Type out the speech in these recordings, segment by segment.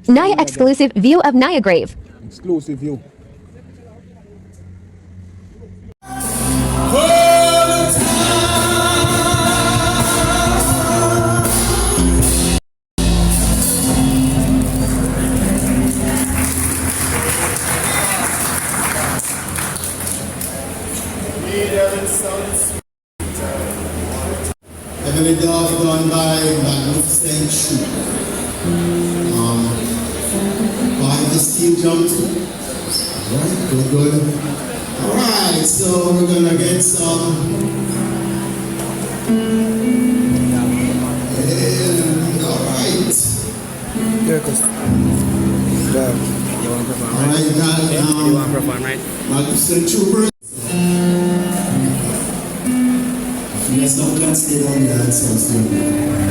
Niah exclusive view of Niah grave. Exclusive view. Heavily done by Magnificent Shoe. By the steel jump too. Alright, good. Alright, so we're gonna get some. Alright. You want to perform, right? Alright, You want to perform, right? Magnificent Trooper. Yes, no, can't stay on the answer still.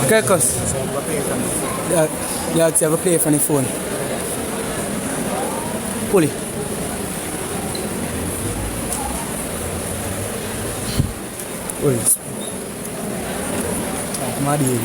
Kirkus. Yeah, have a play from the phone. Pull it. Pull it. Madi.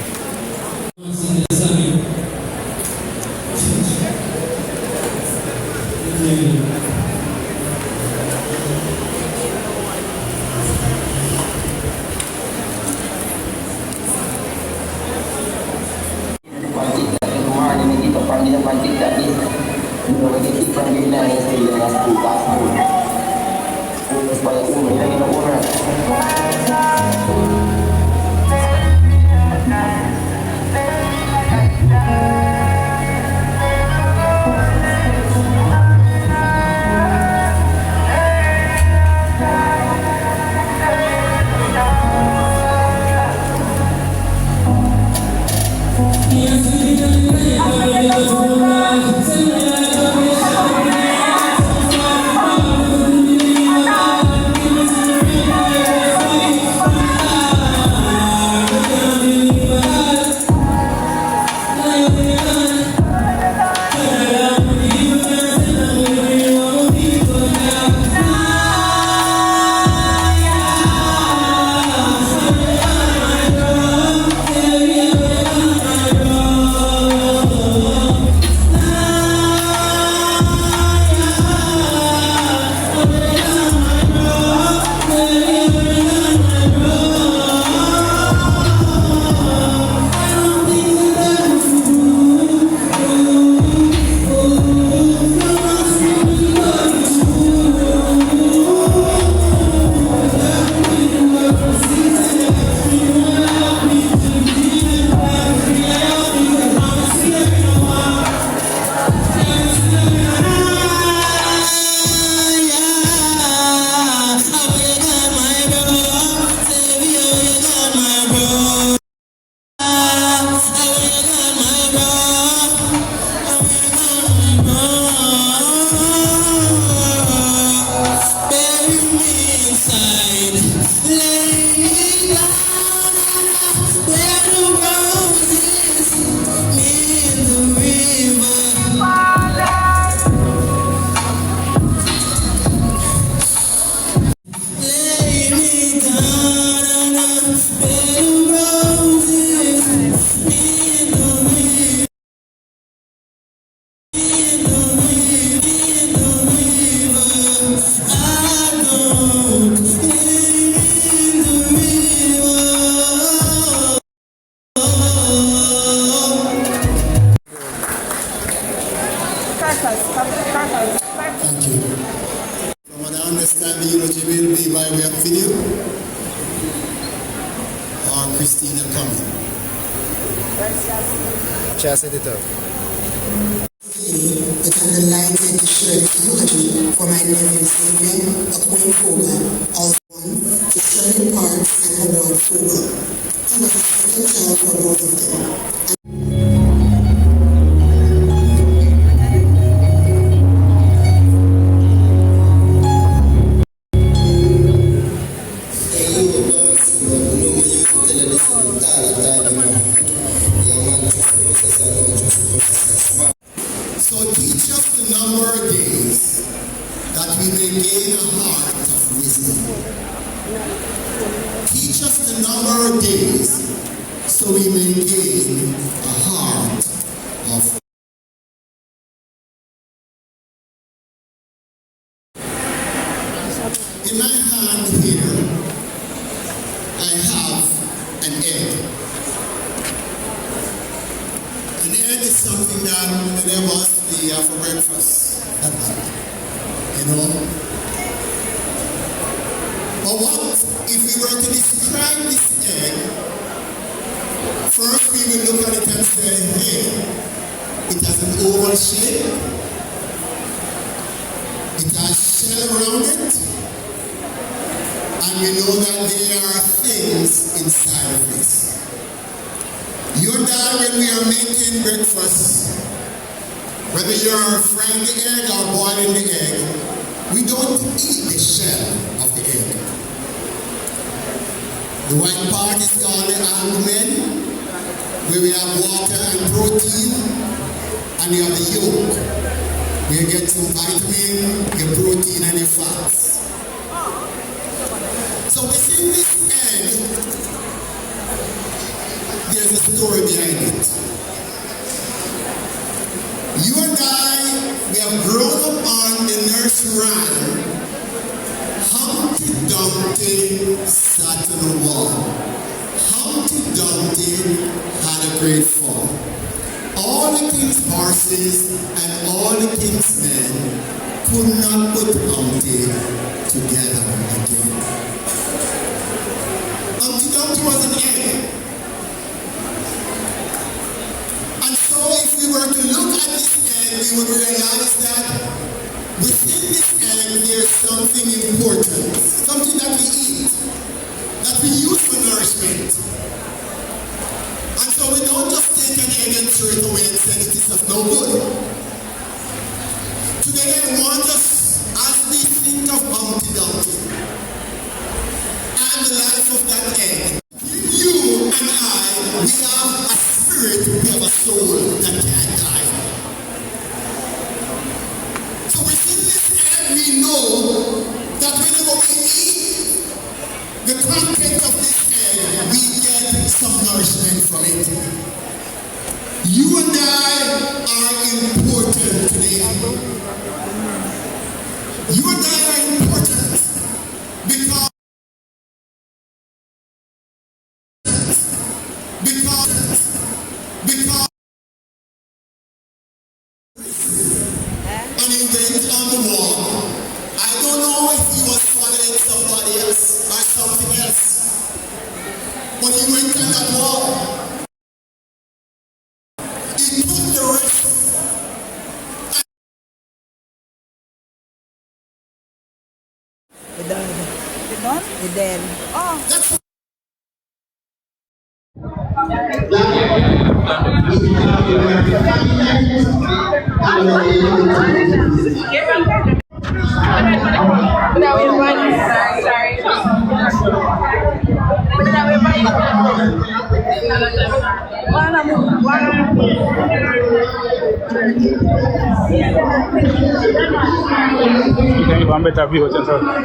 Thank you. From what I understand, the eulogy will be by way of video or Christina coming. Just set it up. It underlines to share this eulogy for my nephew Savior, a Queen Foga, also one to Shirley Parks and her daughter Foga. He was the second child for both of them. So teach us the number of days that we may gain a heart of wisdom. Teach us the number of days so we may gain a heart of In my hand here, I have an egg. An egg is something that many of us eat for breakfast at night. You know? But what if we were to describe this egg? First we will look at it and say, hey, it has an oval shape. It has shell around it. And we know that there are things inside of this. You and I, when we are making breakfast, whether you're frying the egg or boiling the egg, we don't eat the shell of the egg. The white part is called the albumen, where we have water and protein, and you have the yolk, where you get some vitamin, your protein, and your fats. So within this egg, there's a story behind it. You and I, we have grown up on the nursery rhyme, Humpty Dumpty sat on the wall. Humpty Dumpty had a great fall. All the king's horses and all the king's men could not put Humpty together again. Humpty Dumpty was an egg. And so if we were to look at this egg, we would realize that within this egg there's something important, something that we eat, that we use for nourishment. And so we don't just take an egg and throw it away and say it is of no good. Today I want us, as we think of Humpty Dumpty and the life of that egg, you and I, we have a spirit, we have a soul that can't die. So within this egg we know that whenever we eat the content of this egg, we get some nourishment from it. You and I are important today. You and I are important because and he went on the wall. I don't know if he was following somebody else or something else, but he went on that wall. He took the risk. The dead. Oh. That's One better view, someday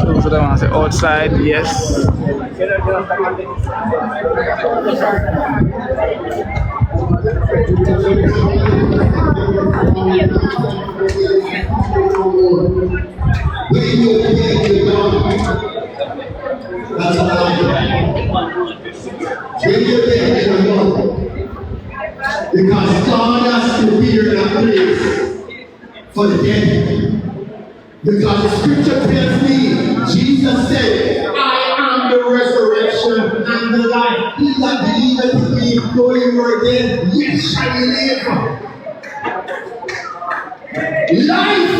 Those are the ones outside, yes. Because God has prepared a place for the dead. Because the scripture tells me, Jesus said, I am the resurrection and the life. He that believeth in me, though he were dead, yet shall he live. Life,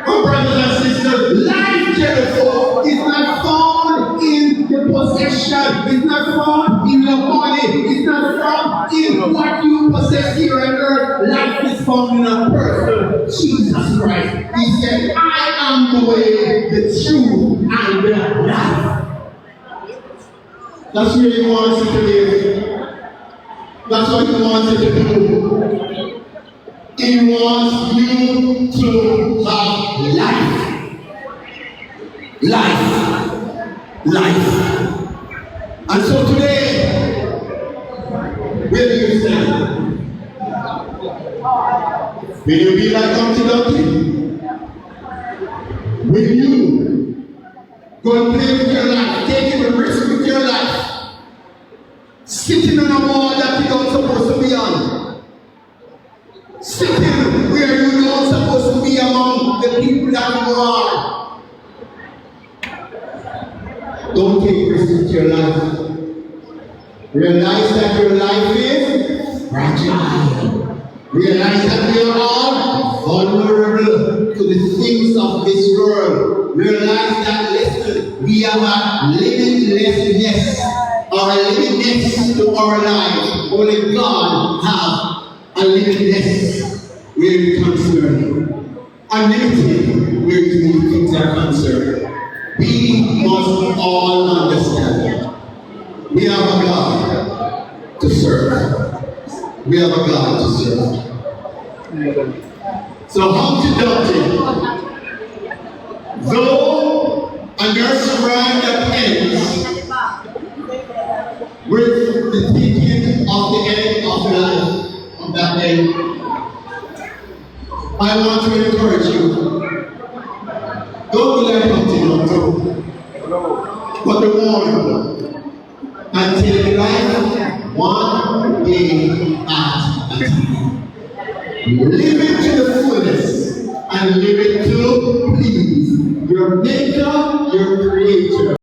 oh brothers and sisters, life, Jericho, is not found in the possession, it's not found in your money, it's not found in what you possess here on earth. Life is found in a person, Jesus Christ. He said, I am the way, the truth, and the life. That's where he wants you to live. That's what he wants you to do. He wants you to have life. Life. Life. And so today, where do you stand? Will you be like Humpty Dumpty? Will you go and play with your life, taking a risk with your life, sitting on a wall that you don't supposed to be on? Sitting where you don't supposed to be among the people that you are. Don't take risks with your life. Realize that your life is fragile. Realize that we are all vulnerable to the things of this world. Realize that, listen, we have a limitlessness or a limitness to our lives. Only God has a limitness where it concerned. Unlimited where things are concerned. We must all understand. We have a God to serve. We have a God to serve. So Humpty Dumpty, though a nursery rhyme that ends with the thinking of the end of life, of that end, I want to encourage you. Don't be like Humpty Dumpty, but the one and take life one day at a time. Live